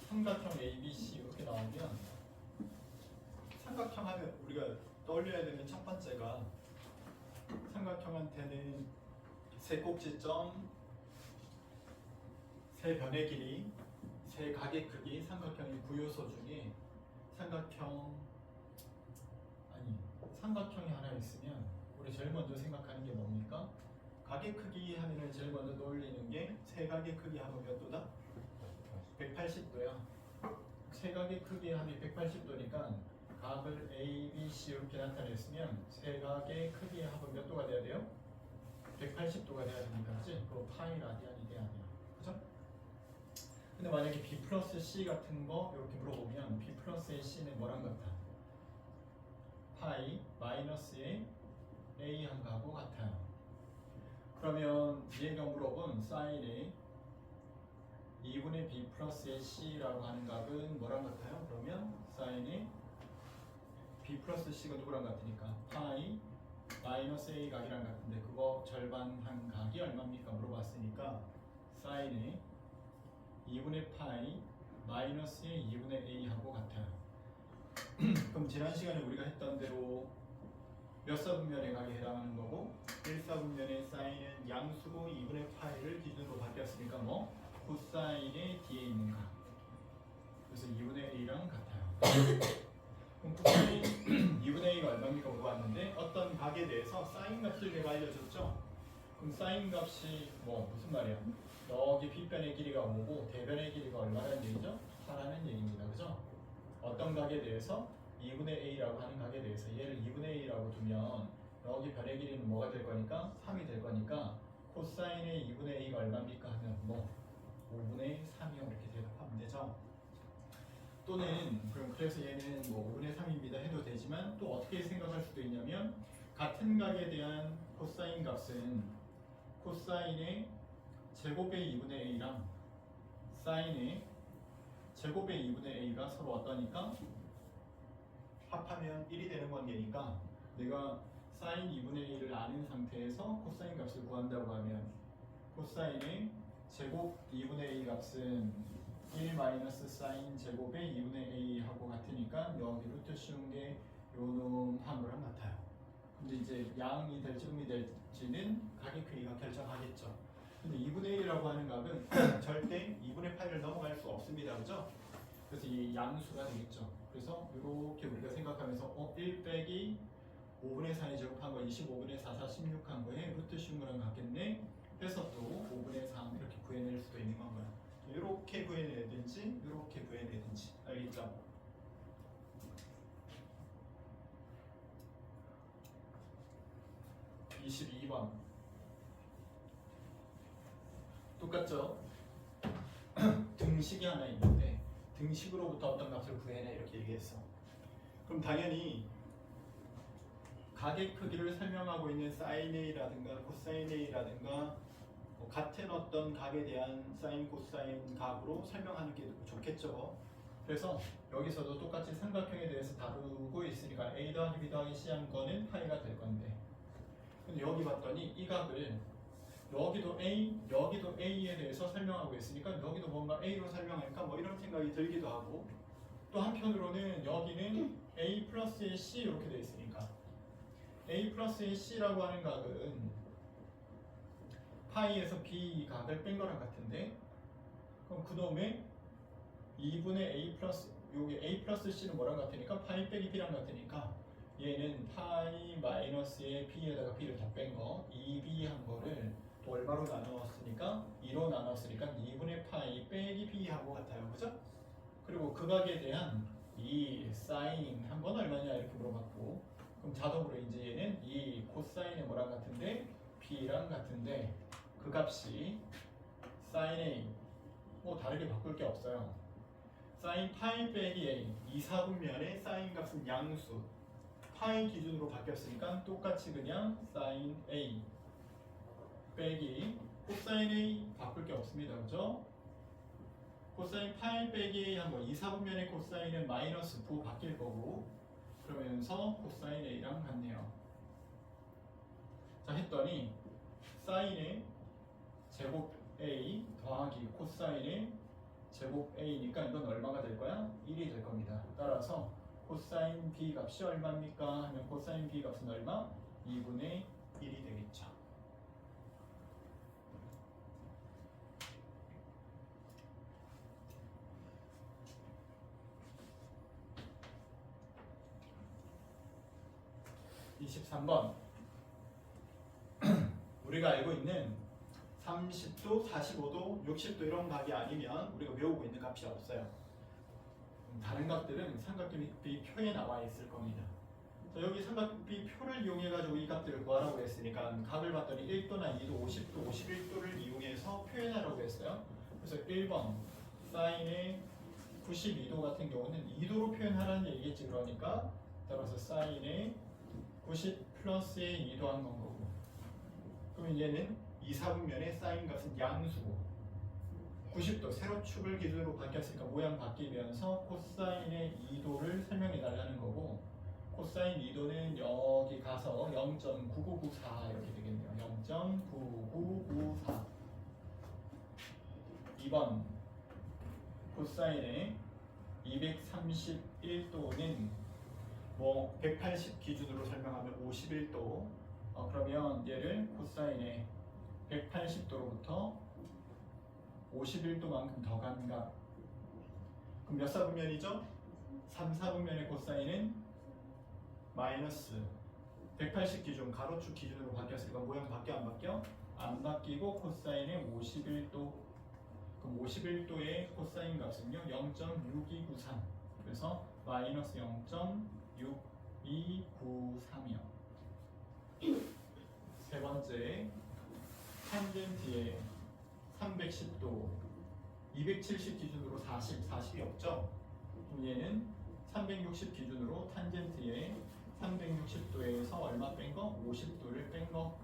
삼각형 ABC 이렇게 나오면 삼각형 하면 우리가 떠올려야 되는 첫 번째가 삼각형한테는 세 꼭지점, 세 변의 길이, 세 각의 크기, 삼각형의 구요소 중에 삼각형이 하나 있으면 우리 제일 먼저 생각하는 게 뭡니까? 각의 크기 하면은 제일 먼저 떠올리는 게 세 각의 크기 하면 몇 도다? 180도야. 세 각의 크기 하면 180도니까 각을 A, B, C 이렇게 나타냈으면 세 각의 크기 합은 몇 도가 돼야 돼요? 180도가 돼야 됩니다. 그치? 그럼 파이 라디안이 돼야 돼요. 그죠? 근데 만약에 B 플러스 C 같은 거 이렇게 물어보면 B 플러스의 C는 뭐랑 같아? 파이 마이너스의 A 한 거하고 같아요. 그러면 얘가 물어본 사인의 2분의 B 플러스의 C라고 하는 값은 뭐랑 같아요? 그러면 사인의 B 플러스 C가 누구랑 같으니까 파이 마이너스 A 각이랑 같은데 그거 절반 한 각이 얼마입니까? 물어봤으니까 사인의 2분의 파이 마이너스의 2분의 A 하고 같아요. 그럼 지난 시간에 우리가 했던 대로 몇 사분면의 각에 해당하는 거고 1사분면의 사인은 양수고 2분의 파이를 기준으로 바뀌었으니까 뭐 코사인의 뒤에 있는 각 그래서 2분의 A랑 같아요. 그럼 코사인 2분의 A가 얼마입니까 물어봤는데 어떤 각에 대해서 사인 값을 내가 알려줬죠. 그럼 사인 값이 뭐 무슨 말이야? 여기 빗변의 길이가 5고 대변의 길이가 얼마라는 얘기죠? 4라는 얘기입니다. 그죠? 어떤 각에 대해서 2분의 A라고 하는 각에 대해서 얘를 2분의 A라고 두면 여기 변의 길이는 뭐가 될 거니까 3이 될 거니까 코사인의 2분의 A가 얼마입니까 하면 뭐 5분의 3이요 이렇게 대답하면 되죠. 또는 그래서 얘는 뭐 5분의 3입니다 해도 되지만 또 어떻게 생각할 수도 있냐면 같은 각에 대한 코사인 값은 코사인의 제곱의 2분의 A랑 사인의 제곱의 2분의 A가 서로 어떠니까 합하면 1이 되는 관계니까 내가 사인 2분의 A를 아는 상태에서 코사인 값을 구한다고 하면 코사인의 제곱 2분의 A 값은 1 마이너스 사인 제곱의 2분의 A 하고 같으니까 여기 루트 씌운 게 요놈 한 거랑 같아요. 근데 이제 양이 될지 음이 될지는 각의 크기가 결정하겠죠. 근데 2분의 1이라고 하는 값은 절대 2분의 8을 넘어갈 수 없습니다. 그죠? 그래서 이 양수가 되겠죠. 그래서 이렇게 우리가 생각하면서 1 빼기 5분의 4에 제곱한 거 25분의 4, 4, 16 한 거에 루트 씌운 거랑 같겠네 해서 또 5분의 3 이렇게 구해낼 수도 있는 건가요. 이렇게 구해내든지 이렇게 구해내든지 알겠죠? (22번) 똑같죠? 등식이 하나 있는데 등식으로부터 어떤 값을 구해내 이렇게 얘기했어. 그럼 당연히 각의 크기를 설명하고 있는 사인 A라든가 코사인 A라든가 뭐 같은 어떤 각에 대한 사인 코사인 각으로 설명하는 게 좋겠죠. 그래서 여기서도 똑같이 삼각형에 대해서 다루고 있으니까 A 더하기 B 더하기 C 한 거는 파이가 될 건데 근데 여기 봤더니 이 각을 여기도 A, 여기도 A에 대해서 설명하고 있으니까 여기도 뭔가 A로 설명할까 뭐 이런 생각이 들기도 하고 또 한편으로는 여기는 A 플러스의 C 이렇게 돼 있으니까 A 플러스의 C라고 하는 각은 파이에서 B 각을 뺀 거랑 같은데 그럼 그놈의 2분의 A 플러스 요게 A 플러스 C는 뭐랑 같으니까 파이 빼기 B랑 같으니까 얘는 파이 마이너스의 B에다가 B를 더 뺀 거 2B 한 거를 또 얼마로 나누었으니까 2로 나눴으니까 2분의 파이 빼기 B 하고 같아요. 그죠? 그리고 그 각에 대한 이 사인 한 번 얼마냐 이렇게 물어봤고 그럼 자동으로 이제 얘는 이 코사인의 뭐랑 같은데 B랑 같은데 그 값이 사인 A 뭐 다르게 바꿀 게 없어요. 사인 파이 빼기 A 2사분면의 사인 값은 양수 파이 기준으로 바뀌었으니까 똑같이 그냥 사인 A 빼기 코사인 A 바꿀 게 없습니다. 그죠? 코사인 파이 빼기 A 한 거 2사분면의 코사인은 마이너스 9 바뀔 거고 그러면서 코사인 A랑 같네요. 자 했더니 사인의 제곱 더하기 코사인의 제곱 a니까 이건 얼마가 될 거야? 1이 될 겁니다. 따라서 코사인 b 값이 얼마입니까? 하면 코사인 b 값은 얼마? 2분의 1이 되겠죠. (23번) 우리가 알고 있는 30도, 45도, 60도 이런 값이 아니면 우리가 외우고 있는 값이 없어요. 다른 값들은 삼각비 표에 나와 있을 겁니다. 자, 여기 삼각비 표를 이용해 가지고 이 값들을 구하라고 했으니까 각을 봤더니 1도나 2도, 50도, 51도를 이용해서 표현하라고 했어요. 그래서 1번 사인의 92도 같은 경우는 2도로 표현하라는 얘기겠지. 그러니까 따라서 사인의 90 플러스의 2도 한 건 거고, 그러면 얘는 2, 4분면의 사인 값은 양수고 90도 세로축을 기준으로 바뀌었으니까 모양 바뀌면서 코사인의 2도를 설명해 달라는 거고, 코사인 2도는 여기 가서 0.9994 이렇게 되겠네요. 0.9994. 2번 코사인의 231도는 뭐 180 기준으로 설명하면 51도. 그러면 얘를 코사인의 180도로부터 51도만큼 더 간다. 그럼 몇 사분면이죠? 3, 4분면의 코사인은 마이너스 180 기준 가로축 기준으로 바뀌었으니까 모양 바뀌어 안 바뀌어? 안 바뀌고 코사인의 51도. 그럼 51도의 코사인 값은요 0.6293. 그래서 마이너스 0.6293이요. 세 번째 탄젠트의 310도 270 기준으로 40이 없죠? 그럼 얘는 360 기준으로 탄젠트의 360도에서 얼마 뺀 거? 50도를 뺀 거.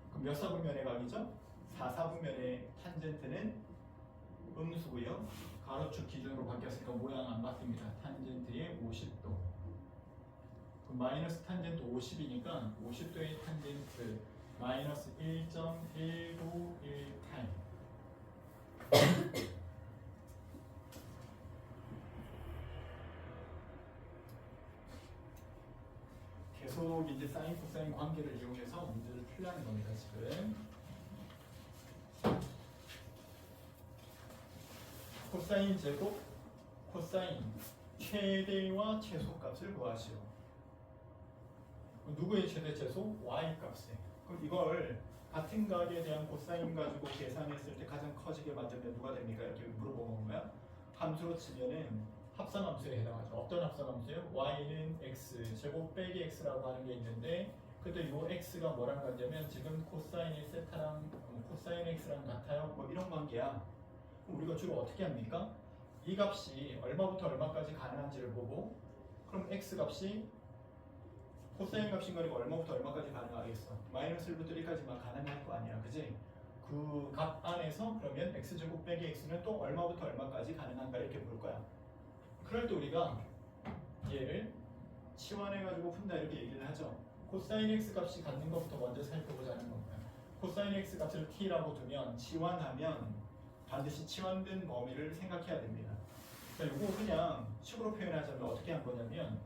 그럼 몇 사분면의 각이죠? 4사분면의 탄젠트는 음수고요. 가로축 기준으로 바뀌었으니까 모양 안 바뀝니다. 탄젠트의 50도. 그럼 마이너스 탄젠트 50이니까 50도의 탄젠트 마이너스 1.1918. 계속 이제 사인 코사인 관계를 이용해서 문제를 풀려는 겁니다. 지금 코사인 제곱 코사인 최대와 최소값을 구하시오. 누구의 최대 최소? y 값에. 그럼 이걸 같은 각에 대한 코사인 가지고 계산했을 때 가장 커지게 만들면 누가 됩니까? 이렇게 물어보는 거야. 함수로 치면은 합산함수에 해당하죠. 어떤 합산함수예요? y는 x 제곱 빼기 x라고 하는 게 있는데, 근데 이 x가 뭐랑 같냐면 지금 코사인의 세타랑 코사인 x랑 같아요. 뭐 이런 관계야. 그럼 우리가 주로 어떻게 합니까? 이 값이 얼마부터 얼마까지 가능한지를 보고, 그럼 x 값이 코사인 값인 거니까 얼마부터 얼마까지 가능하겠어? 마이너스 1부터 1까지만 가능할 거 아니야, 그지? 그 값 안에서 그러면 x제곱 빼기 x는 또 얼마부터 얼마까지 가능한가 이렇게 볼 거야. 그럴 때 우리가 얘를 치환해가지고 푼다 이렇게 얘기를 하죠. 코사인 x 값이 갖는 것부터 먼저 살펴보자는 겁니다. 코사인 x 값을 t라고 두면 치환하면 반드시 치환된 범위를 생각해야 됩니다. 그러니까 이거 그냥 식으로 표현하자면 어떻게 한 거냐면,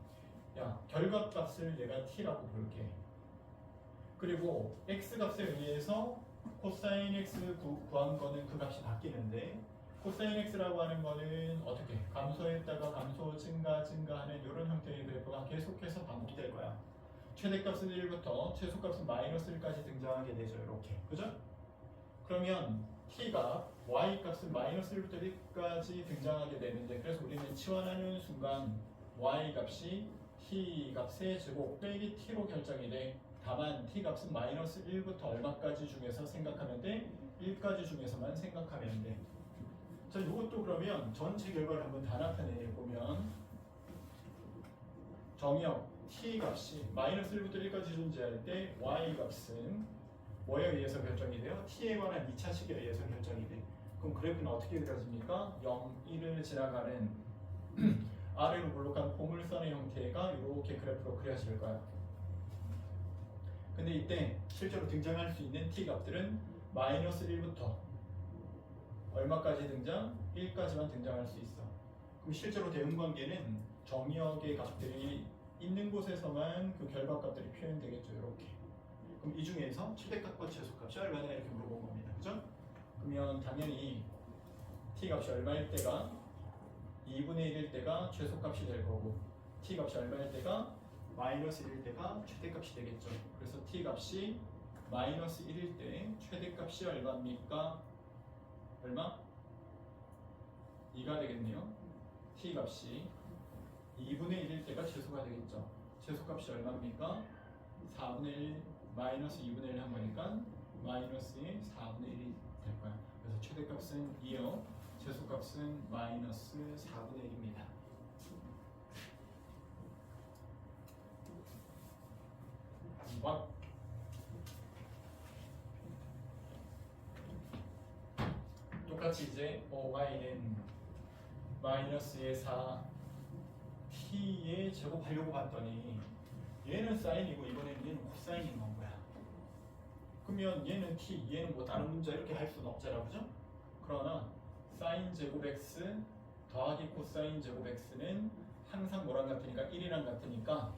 야, 결과값을 내가 t라고 볼게. 그리고 x 값에 의해서 코사인 x 구한 거는 그 값이 바뀌는데, 코사인 x라고 하는 거는 어떻게 감소했다가 감소 증가하는 이런 형태의 그래프가 계속해서 반복될 거야. 최대값은 1부터 최소값은 마이너스 1까지 등장하게 되죠. 이렇게. 그죠? 그러면 t가 y값은 마이너스 1부터 1까지 등장하게 되는데, 그래서 우리는 치환하는 순간 y값이 t값의 제곱 빼기 t로 결정이 돼. 다만 t값은 마이너스 1부터 얼마까지 중에서 생각하면 돼? 1까지 중에서만 생각하면 돼. 자, 이것도 그러면 전체 결과를 한번 다 나타내 보면, 정역 t값이 마이너스 1부터 1까지 존재할 때 y값은 뭐에 의해서 결정이 돼요? t에 관한 2차식에 의해서 결정이 돼. 그럼 그래프는 어떻게 그려집니까? 0, 1을 지나가는 아래로 볼록한 포물선의 형태가 이렇게 그래프로 그려질 거야. 근데 이때 실제로 등장할 수 있는 t 값들은 마이너스 1부터 얼마까지 등장? 1까지만 등장할 수 있어. 그럼 실제로 대응관계는 정의역의 값들이 있는 곳에서만 그 결과값들이 표현되겠죠. 이렇게. 그럼 이 중에서 최대값과 최소값이 얼마냐 이렇게 물어본 겁니다. 그죠? 그러면 당연히 t값이 얼마일 때가 2분의 1일 때가 최소값이 될 거고 t값이 얼마일 때가 마이너스 1일 때가 최대값이 되겠죠. 그래서 t값이 마이너스 1일 때 최대값이 얼마입니까? 얼마? 2가 되겠네요. t값이 2분의 1일 때가 최소가 되겠죠. 최소값이 얼마입니까? 4분의 1 마이너스 2분의 1 한 거니까 마이너스의 4분의 1이 될 거야. 그래서 최대값은 2요. 최소값은 마이너스 4분의 1입니다. 똑같이 이제 y는 마이너스의 4 t의 제곱하려고 봤더니 얘는 사인이고 이번에는 얘는 코사인인 건 거야. 그러면 얘는 t, 얘는 뭐 다른 문자 이렇게 할 수는 없잖아, 그죠? 그러나 사인 제곱 x 더하기 코사인 제곱 x는 항상 뭐랑 같으니까 1이랑 같으니까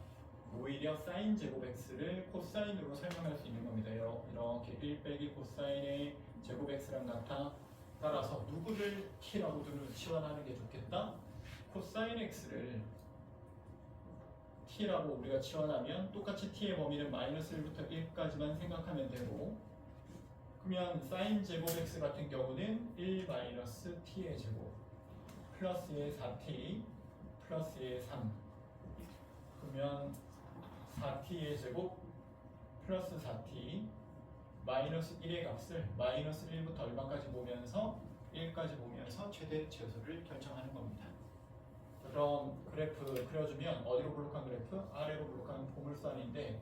오히려 사인 제곱 x를 코사인으로 설명할 수 있는 겁니다. 이렇게 1 빼기 코사인의 제곱 x랑 같아. 따라서 누구를 t라고 치환하는 게 좋겠다? 코사인 x를 t라고 우리가 치환하면 똑같이 t의 범위는 마이너스 1부터 1까지만 생각하면 되고, 그러면 사인 제곱 x 같은 경우는 1 마이너스 t의 제곱 플러스의 4t 플러스의 3, 그러면 4t의 제곱 플러스 4t 마이너스 1의 값을 마이너스 1부터 얼마까지 보면서 1까지 보면서 최대 최소를 결정하는 겁니다. 그럼 그래프 그려주면 어디로 블록한 그래프? 아래로 블록한 포물선인데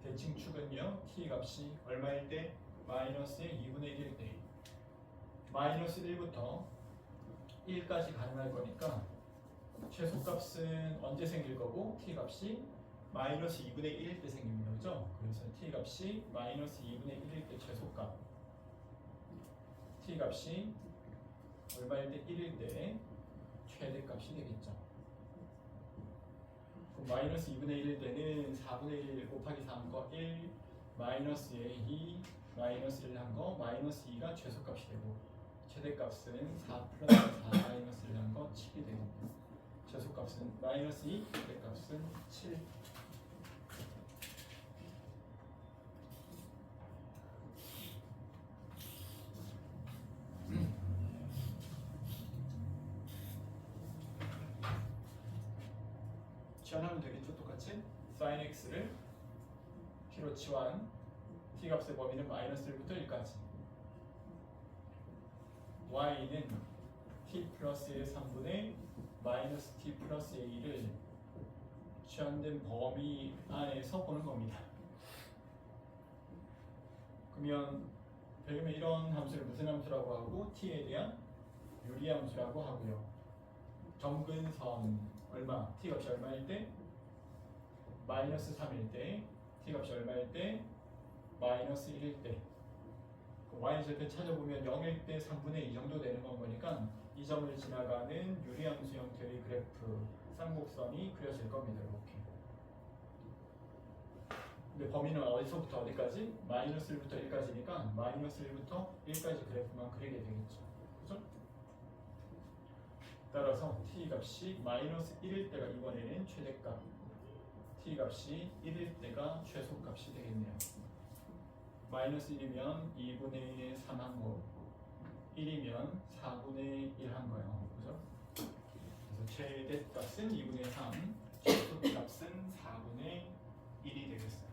대칭축은요 t 값이 얼마일 때? 마이너스의 2분의 1일 때 마이너스 1부터 1까지 가능할 거니까 최소값은 언제 생길 거고 t 값이 마이너스 2분의 1일 때 생깁니다. 그죠? 그래서 t 값이 마이너스 2분의 1일 때 최소값, t 값이 얼마일 때? 1일 때 최대값이 되겠죠. 그럼 마이너스 2분의 1일 때는 4분의 1 곱하기 4한 거 1, 마이너스에 2, 마이너스 1 한 거 마이너스 2가 최소값이 되고 최대값은 4 플러스 4 마이너스 1 한 거 7이 되고 최소값은 마이너스 2, 최대값은 7. 치환하면 되겠죠. 똑같이 sin x를 t로 치환, t 값의 범위는 마이너스 1부터 1까지, y는 t 플러스 1의 3분의 마이너스 t 플러스 1을 치환된 범위 안에서 보는 겁니다. 그러면 배우면 이런 함수를 무슨 함수라고 하고 t에 대한 유리함수라고 하고요. 점근선 얼마? t 값이 얼마일 때? 마이너스 3일 때, t 값이 얼마일 때? 마이너스 1일 때. y절편 찾아보면 0일 때 3분의 2 정도 되는 건 거니까 이 점을 지나가는 유리함수 형태의 그래프 쌍곡선이 그려질 겁니다. 이렇게. 근데 범위는 어디서부터 어디까지? 마이너스 1부터 1까지니까 마이너스 1부터 1까지 그래프만 그리게 되겠죠. 그죠? 따라서 t 값이 마이너스 1일 때가 이번에는 최대값, t 값이 1일 때가 최소값이 되겠네요. 마이너스 1이면 2분의 3 한 거, 1이면 4분의 1 한 거예요. 그죠? 그래서 최대값은 2분의 3, 최소값은 4분의 1이 되겠어요.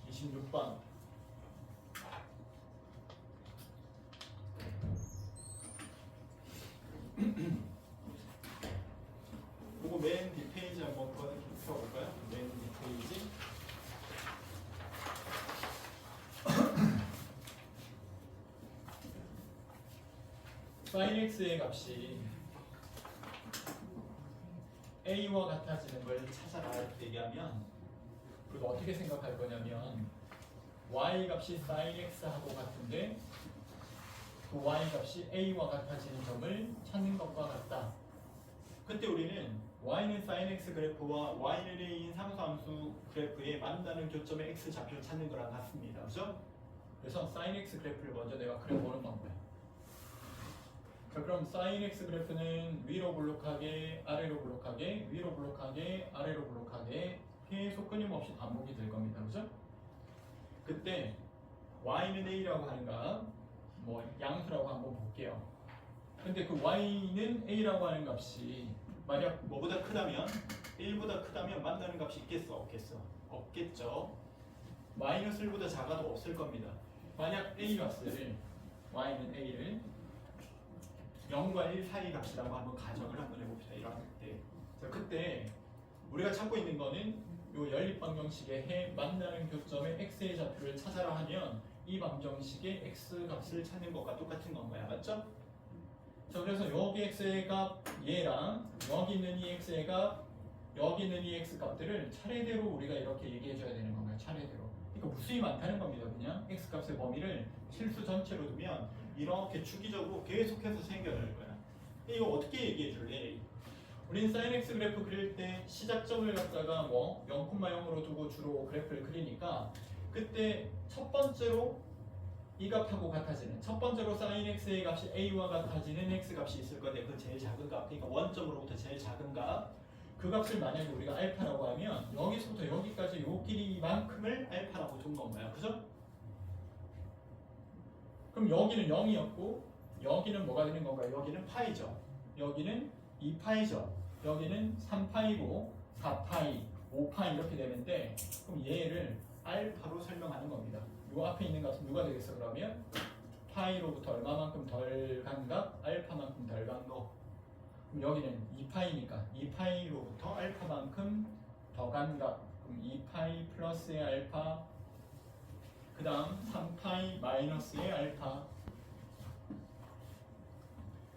(26번) 그리고 맨 뒷페이지 한번 펴볼까요? 맨 뒷페이지. sin x의 값이 a와 같아지는 걸 찾아라 이렇게 얘기하면 우리가 어떻게 생각할 거냐면 y 값이 sin x하고 같은데 그 y 값이 a와 같아지는 점을 찾는 것과 같다. 그때 우리는 y는 sin x 그래프와 y는 a인 상수함수 그래프에 만나는 교점의 x 좌표를 찾는 거랑 같습니다. 그죠? 그래서 sin x 그래프를 먼저 내가 그려보는 방법이야. 자, 그럼 sin x 그래프는 위로 블록하게, 아래로 블록하게, 위로 블록하게, 아래로 블록하게 계속 끊임없이 반복이 될 겁니다. 그죠? 그때 y는 a라고 하는 값, 뭐 양수라고 한번 볼게요. 근데 그 y는 a라고 하는 값이 만약 뭐보다 크다면 1보다 크다면 만나는 값이 있겠어? 없겠어? 없겠죠. 마이너스 1보다 작아도 없을 겁니다. 만약 a 값을 y는 a를 0과 1 사이 값이라고 한번 가정을 한번 해봅시다. 이럴 때. 자, 그때 우리가 찾고 있는 거는 요 연립 방정식의 해 만나는 교점의 x의 좌표를 찾아라 하면 이 방정식의 x 값을 찾는 것과 똑같은 건가요? 맞죠? 자, 그래서 여기 x의 값 얘랑 여기 있는 이 x의 값 여기 있는 이 x 값들을 차례대로 우리가 이렇게 얘기해 줘야 되는 건가요? 차례대로. 그러니까 무수히 많다는 겁니다. 그냥 x 값의 범위를 실수 전체로 두면 이렇게 주기적으로 계속해서 생겨날 거야. 이거 어떻게 얘기해 줄래? 우린 sin x 그래프 그릴 때 시작점을 갖다가 뭐 0,0으로 두고 주로 그래프를 그리니까 그때 첫 번째로 이 값하고 같아지는 첫 번째로 sin x의 값이 a와 같아지는 x 값이 있을 건데 그 제일 작은 값, 그러니까 원점으로부터 제일 작은 값, 그 값을 만약에 우리가 알파라고 하면 여기서부터 여기까지 요 길이만큼을 알파라고 둔 건가요? 그죠? 그럼 여기는 0이었고 여기는 뭐가 되는 건가요? 여기는 파이죠. 여기는 2파이죠. 여기는 3파이고 4파이, 5파이 이렇게 되는데 그럼 얘를 알파로 설명하는 겁니다. 요 앞에 있는 값은 누가 되겠어? 그러면 파이로부터 얼마만큼 덜 간 값, 알파만큼 덜 간 거. 그럼 여기는 2파이니까 2파이로부터 알파만큼 더 간 값. 그럼 2파이 플러스의 알파, 그 다음 3파이 마이너스의 알파,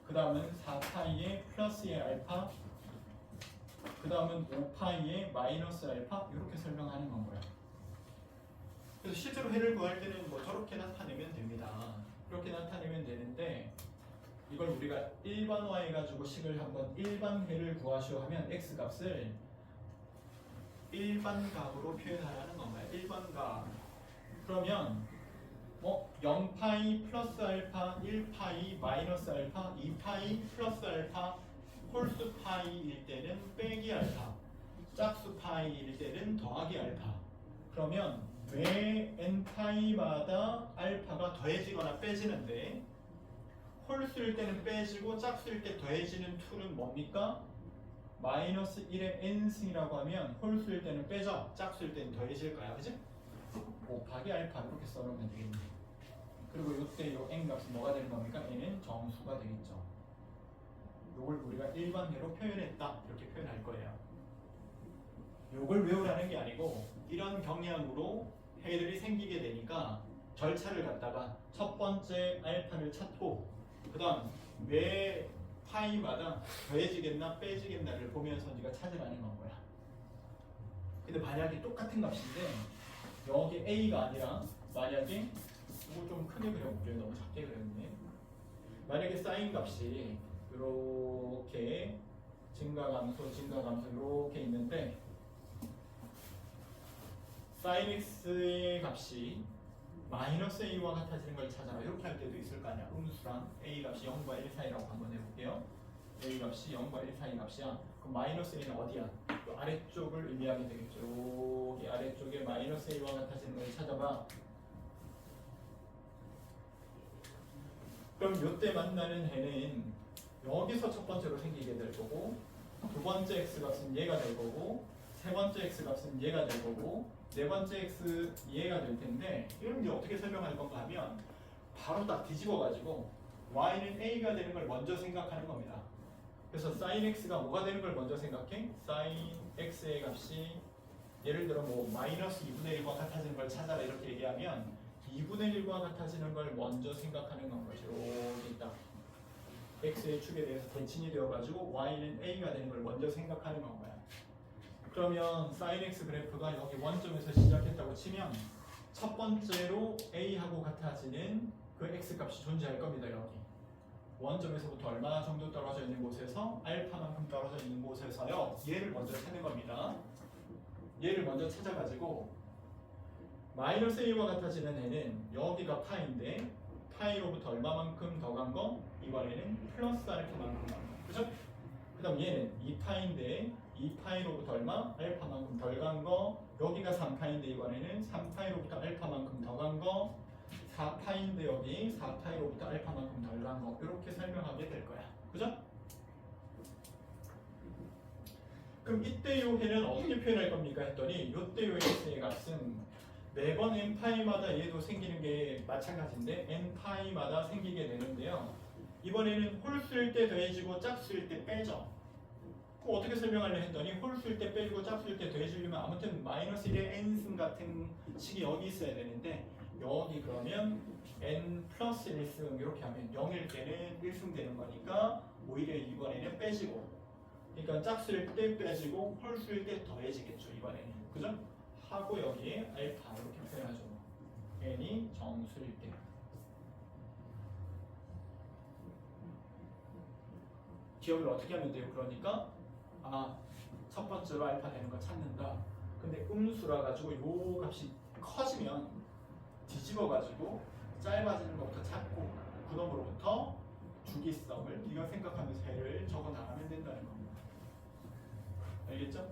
그 다음은 4파이의 플러스의 알파, 그 다음은 5파이의 마이너스 알파, 이렇게 설명하는 건 거예요. 그래서 실제로 해를 구할 때는 뭐 저렇게 나타내면 됩니다. 그렇게 나타내면 되는데 이걸 우리가 일반화해가지고 식을 한번 일반회를 구하시오 하면 x 값을 일반값으로 표현하라는 건가요? 일반값. 그러면 뭐 0파이 플러스 알파, 1파이 마이너스 알파, 2파이 플러스 알파, 홀수 파이일 때는 빼기 알파, 짝수 파이일 때는 더하기 알파. 그러면 왜 n파이마다 알파가 더해지거나 빼지는데 홀수일 때는 빼지고 짝수일 때 더해지는 툴은 뭡니까? 마이너스 1의 n승이라고 하면 홀수일 때는 빼죠. 짝수일 때는 더해질 거야. 그치? 곱하기 알파 이렇게 써놓으면 되겠네. 그리고 이때 요 n 값은 뭐가 되는 겁니까? n은 정수가 되겠죠. 요걸 우리가 일반회로 표현했다 이렇게 표현할 거예요. 요걸 외우라는 게 아니고 이런 경향으로 해들이 생기게 되니까 절차를 갖다가 첫 번째 알파를 찾고 그 다음 왜 파이마다 더해지겠나 빼지겠나를 보면서 네가 찾으라는 건 거야. 근데 만약에 똑같은 값인데 여기 a가 아니라 만약에 이거 좀 크게 그려볼게요. 너무 작게 그렸네. 만약에 사인 값이 이렇게 증가감소 이렇게 있는데 sin x의 값이 마이너스 a와 같아지는 걸 찾아라 이렇게 할 때도 있을 거 아니야. 음수랑 a 값이 0과 1 사이라고 한번 해볼게요. a 값이 0과 1 사이 값이야. 그럼 마이너스 a는 어디야? 그 아래쪽을 의미하게 되겠죠. 여기 아래쪽에 마이너스 a와 같아지는 걸 찾아봐. 그럼 요때 만나는 해는 여기서 첫 번째로 생기게 될 거고 두 번째 x 값은 얘가 될 거고 세 번째 x 값은 얘가 될 거고 네 번째 x 얘가 될 텐데 이런 게 어떻게 설명할 건가 하면 바로 딱 뒤집어 가지고 y는 a가 되는 걸 먼저 생각하는 겁니다. 그래서 sin x가 뭐가 되는 걸 먼저 생각해? sin x의 값이 예를 들어 뭐 마이너스 2분의 1과 같아지는 걸 찾아라 이렇게 얘기하면 2분의 1과 같아지는 걸 먼저 생각하는 건 거죠. 여기 있다. x의 축에 대해서 대칭이 되어가지고 y는 a가 되는 걸 먼저 생각하는 건 거야. 그러면 sin x 그래프가 여기 원점에서 시작했다고 치면 첫 번째로 a하고 같아지는 그 x 값이 존재할 겁니다. 여기 원점에서부터 얼마 정도 떨어져 있는 곳에서 알파만큼 떨어져 있는 곳에서요. 얘를 먼저 찾는 겁니다. 얘를 먼저 찾아가지고 마이너스 a와 같아지는 애는 여기가 파인데 파이로부터 얼마만큼 더 간 거? 이번에는 플러스 알파만큼 간 거. 그죠? 그 다음 얘는 2파인데 2파이로부터 얼마? 알파만큼 덜 간 거. 여기가 3파인데 이번에는 3파이로부터 알파만큼 더 간 거. 4파인데 여기 4파이로부터 알파만큼 덜 간 거. 이렇게 설명하게 될 거야. 그죠? 그럼 이때 요 해는 어떻게 표현할 겁니까? 했더니 요때 요 x의 값은 매번 n파이마다 얘도 생기는 게 마찬가지인데 n파이마다 생기게 되는데요. 이번에는 홀 쓸 때 더해지고 짝 쓸 때 빼죠. 그럼 어떻게 설명하려 했더니 홀 쓸 때 빼고 짝 쓸 때 더해지려면 아무튼 마이너스 1의 n승 같은 식이 여기 있어야 되는데 여기 그러면 n 플러스 1승 이렇게 하면 0일 때는 1승 되는 거니까 오히려 이번에는 빼지고 그러니까 짝 쓸 때 빼지고 홀 쓸 때 더해지겠죠. 이번에는. 그죠? 하고 여기에 알파 이렇게 표현하죠. n이 정수일 때. 기억을 어떻게 하면 돼요? 그러니까 첫 번째로 알파 되는 거 찾는다. 근데 음수라 가지고 요 값이 커지면 뒤집어 가지고 짧아지는 것부터 찾고 그 놈으로부터 주기성을 네가 생각하면서 해를 적어 나가면 된다는 겁니다. 알겠죠?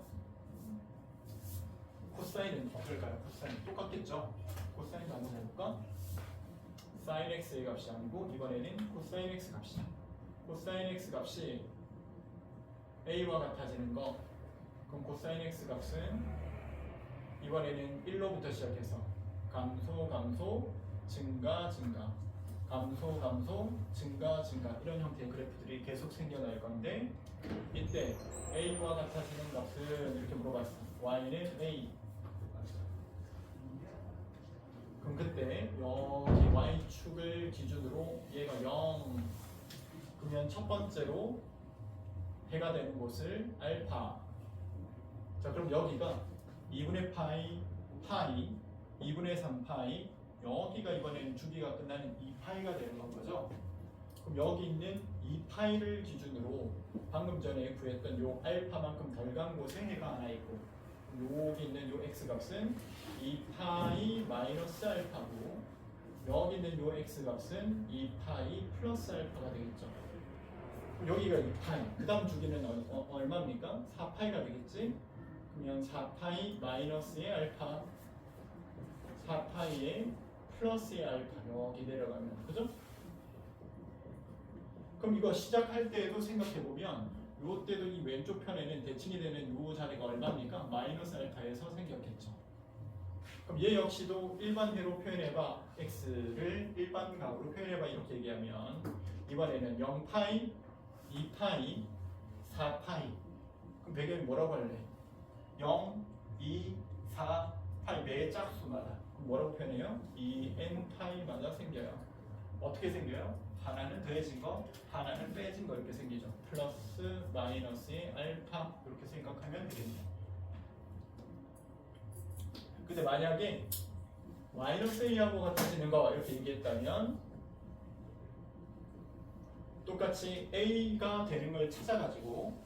코사인은 어떨까요? 코사인 똑같겠죠? 코사인도 한번 해볼까? sin x의 값이 아니고 이번에는 코사인 x 값이죠. 코사인 x 값이 a와 같아지는 거. 그럼 코사인 x 값은 이번에는 1로부터 시작해서 감소, 증가, 감소, 증가 이런 형태의 그래프들이 계속 생겨날 건데 이때 a와 같아지는 값은 이렇게 물어봤어. y는 a. 그럼 그때 여기 y축을 기준으로 얘가 0 그러면 첫 번째로 해가 되는 곳을 알파. 자 그럼 여기가 2분의 파이 2분의 3파이 여기가 이번에는 주기가 끝나는 2파이가 되는 건 거죠. 그럼 여기 있는 2파이를 기준으로 방금 전에 구했던 요 알파만큼 덜 간 곳에 해가 하나 있고 여기 있는 요 x값은 2파이 마이너스 알파고 여기 있는 요 x값은 2파이 플러스 알파가 되겠죠. 여기가 2파이 그 다음 주기는 얼마입니까? 4파이가 되겠지? 그러면 4파이 마이너스의 알파 4파이의 플러스의 알파 여기 내려가면 그죠? 그럼 이거 시작할 때에도 생각해보면 요때도 이 왼쪽 편에는 대칭이 되는 요 자리가 얼마입니까? 마이너스 알파에서 생겼겠죠. 그럼 얘 역시도 일반회로 표현해봐. x를 일반각으로 표현해봐. 이렇게 얘기하면 이번에는 0파이, 2파이, 4파이. 그럼 배경이 뭐라고 할래? 0, 2, 4, 파이 매 짝수마다 그럼 뭐라고 표현해요? 2n파이마다 생겨요. 어떻게 생겨요? 하나는 더해진 거, 하나는 빼진 거 이렇게 생기죠. 플러스, 마이너스의 알파 이렇게 생각하면 되겠네요. 근데 만약에 마이너스 a하고 같아지는 거 이렇게 얘기했다면 똑같이 a가 되는 걸 찾아가지고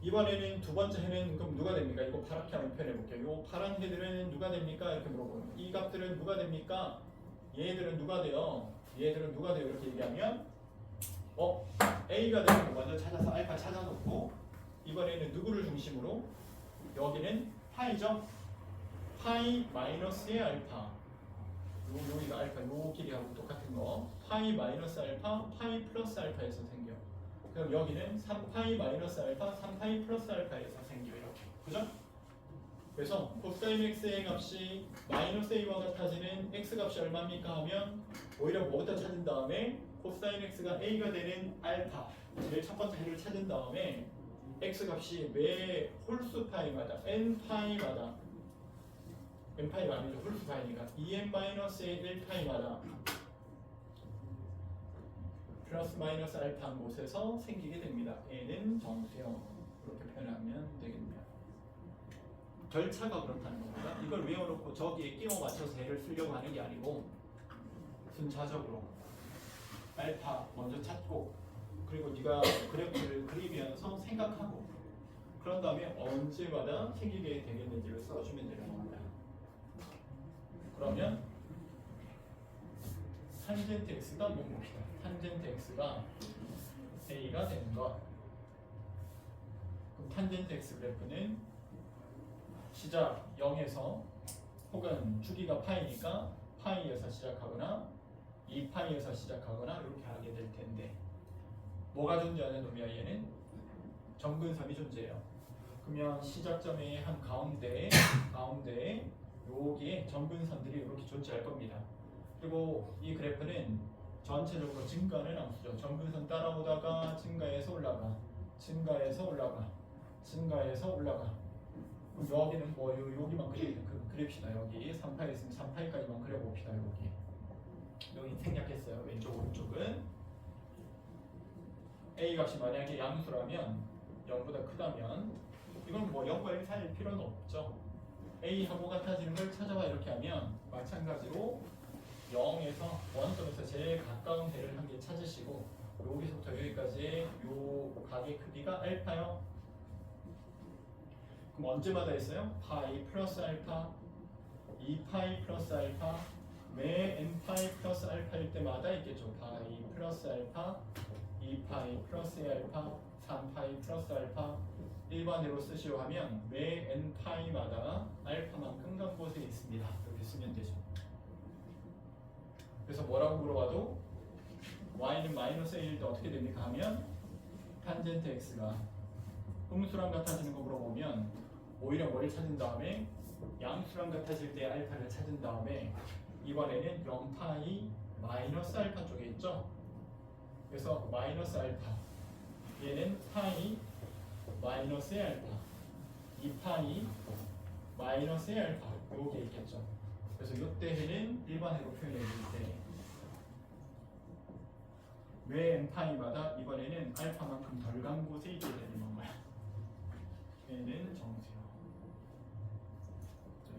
이번에는 두 번째 해는 그럼 누가 됩니까? 이거 파랗게 한번 표현해볼게요. 요 파란 해들은 누가 됩니까? 이렇게 물어보는 이 값들은 누가 됩니까? 얘들은 누가 돼요? 얘들은 누가 돼요? 이렇게 얘기하면 A가 되는 거 먼저 찾아서 알파 찾아놓고 이번에는 누구를 중심으로? 여기는 파이죠? 파이 마이너스의 알파 여기가 알파 요 길이하고 똑같은 거 파이 마이너스 알파 파이 플러스 알파에서 생겨. 그럼 여기는 3파이 마이너스 알파 3파이 플러스 알파에서 생겨 이렇게. 그죠? 그래서 코사인 x의 값이 마이너스 a와 같아지는 x 값이 얼마입니까 하면 오히려 뭐부터 찾은 다음에 코사인 x가 a가 되는 알파 제일 첫 번째 해를 찾은 다음에 x 값이 매 홀수 파이마다 n파이마다 n파이가 아니죠 홀수 파이니까 2n-1파이마다 플러스 마이너스 알파한 곳에서 생기게 됩니다. A는 정수요. 그렇게 표현하면 되겠네요. 절차가 그렇다는 겁니다. 이걸 외워놓고 저기에 끼워 맞춰서 A를 쓰려고 하는 게 아니고 순차적으로 알파 먼저 찾고 그리고 네가 그래프를 그리면서 생각하고 그런 다음에 언제마다 생기게 되겠는지를 써주면 되는 겁니다. 그러면 탄젠트 x가 한번 봅시다. 탄젠트 x가 a가 되는 것. 그럼 탄젠트 x 그래프는 시작 0에서 혹은 주기가 파이니까 파이에서 시작하거나 2파이에서 시작하거나 이렇게 하게 될 텐데 뭐가 존재하는 놈이야 얘는? 점근선이 존재해요. 그러면 시작점의 한 가운데에 여기에 점근선들이 이렇게 존재할 겁니다. 그리고 이 그래프는 전체적으로 증가하는 함수죠. 점근선 따라오다가 증가해서 올라가, 증가해서 올라가, 증가해서 올라가. 그럼 여기는 뭐 여기만 그립시다. 여기 3파이 있으면 3파이까지만 그려봅시다. 여기 생략했어요. 왼쪽 오른쪽은 A 값이 만약에 양수라면 0보다 크다면 이건 뭐 0과 1 사이일 필요는 없죠. A하고 같아지는 걸 찾아봐 이렇게 하면 마찬가지로 0에서 원점에서 제일 가까운 대를 한 개 찾으시고 여기서부터 여기까지의 요 각의 크기가 알파요. 그럼 언제마다 있어요? 파이 플러스 알파, 2파이 플러스 알파, 매 n파이 플러스 알파일 때마다 있겠죠. 파이 플러스 알파, 2파이 플러스 알파, 3파이 플러스 알파. 일반으로 쓰시오 하면 매 n파이마다 알파만큼 간 곳에 있습니다. 이렇게 쓰면 되죠. 그래서 뭐라고 물어봐도 y는 마이너스 1일 때 어떻게 됩니까 하면 탄젠트 x가 음수랑 같아지는 거 물어보면 오히려 뭐를 찾은 다음에 양수랑 같아질 때 알파를 찾은 다음에 이번에는 0파이 마이너스 알파 쪽에 있죠. 그래서 마이너스 알파 얘는 파이 마이너스의 알파 2파이 마이너스의 알파 요게 있겠죠. 그래서 이때에는 일반으로 표현해 줄 때 매 n파이마다 이번에는 알파만큼 덜 간 곳에 있게 되는 건가요? 얘는 정수요.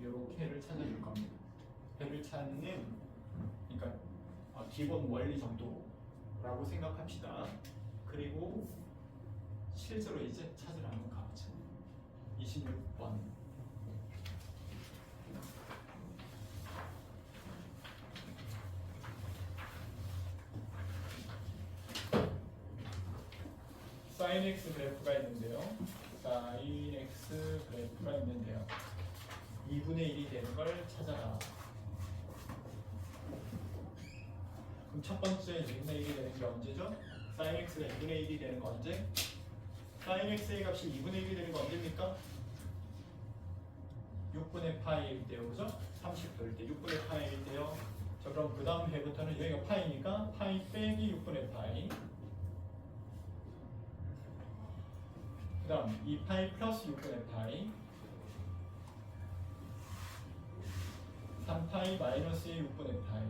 요렇게 해를 찾아줄 겁니다. 해를 찾는 그러니까 기본 원리 정도라고 생각합시다. 그리고 실제로 이제 찾으라는 가보죠. 26번. sin x 그래프가 있는데요. sin x 그래프가 있는데요. 2분의 1이 되는 걸 찾아라. 그럼 첫 번째 2분의 1이 되는 게 언제죠? sin x가 2분의 1이 되는 거 언제? sin x의 값이 2분의 1이 되는 거 언제입니까? 6분의 파이일 때요, 그죠? 30도일 때 6분의 파이일 때요. 자, 그럼 그 다음 해부터는 여기가 파이니까 파이 빼기 6분의 파이. 그 다음 2파이 플러스 6분의 파이. 3파이 마이너스의 6분의 파이.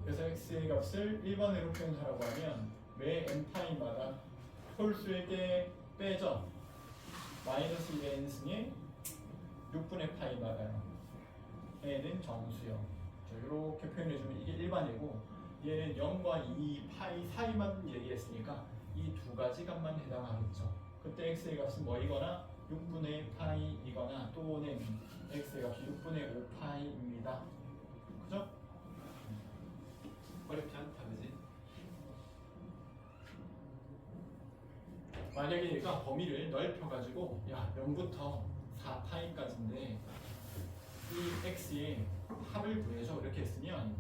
그래서 x의 값을 1번으로 표현하라고 하면 매 n파이마다 홀수에게 빼죠. 마이너스 1의 n승에 6분의 파이마다요. 얘는 정수요. 이렇게 표현해주면 이게 일반이고 얘는 0과 2파이 사이만 얘기했으니까 이 두 가지 값만 해당하겠죠. 그때 x의 값은 뭐이거나 6분의 파이이거나 또는 x의 값이 6분의 5파이입니다. 그죠? 어렵지 않다, 그지? 만약에 얘가 범위를 넓혀가지고 야 0부터 4파이까지인데 이 x의 합을 구해줘 이렇게 했으면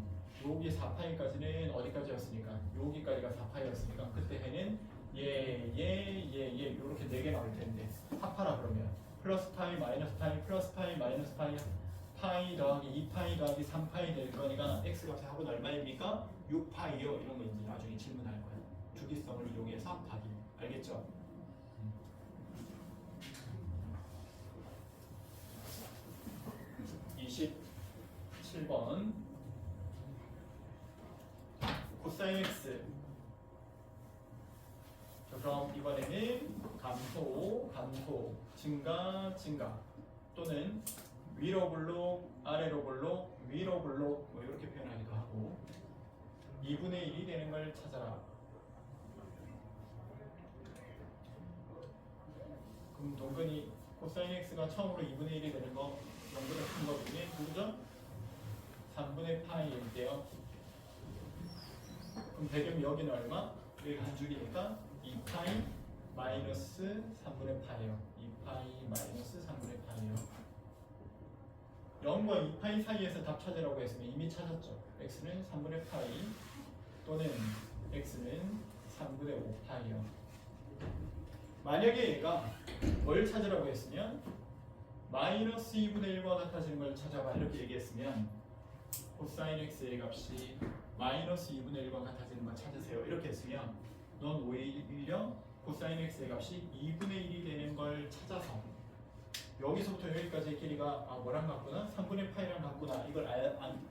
여기 4파이까지는 어디까지였으니까 여기까지가 4파이였으니까 그때 해는 이렇게 4개 나올 텐데 합하라 그러면 플러스 파이 마이너스 파이 플러스 파이 마이너스 파이 파이 더하기 2파이 더하기 3파이 될 거니까 x 값의 합은 얼마입니까? 6파이요. 이런 거 이제 나중에 질문할 거야. 주기성을 이용해서 합하기. 알겠죠? 음. 27번 코사인 x 그럼 이번에는 감소, 증가, 또는 위로 블록, 아래로 블록, 위로 블록 뭐 이렇게 표현하기도 하고 2분의 1이 되는 걸 찾아라. 그럼 동근이 코사인 x가 처음으로 2분의 1이 되는 거 0보다 큰 거거든요. 누구죠? 3분의 파이일 때요. 그럼 배경 여기는 얼마? 여기가 한 줄이니까 2파이 마이너스 3분의 파이요. 2파이 마이너스 3분의 파이요. 0과 2파이 사이에서 답 찾으라고 했으면 이미 찾았죠. x는 3분의 파이 또는 x는 3분의 5파이요. 만약에 얘가 뭘 찾으라고 했으면 마이너스 2분의 1과 같아지는 걸 찾아봐 이렇게 얘기했으면 코사인 x의 값이 마이너스 2분의 1과 같아지는 걸 찾으세요 이렇게 했으면 넌 오히려 코사인 x의 값이 2분의 1이 되는 걸 찾아서 여기서부터 여기까지의 길이가 뭐랑 같구나? 3분의 파이랑 같구나 이걸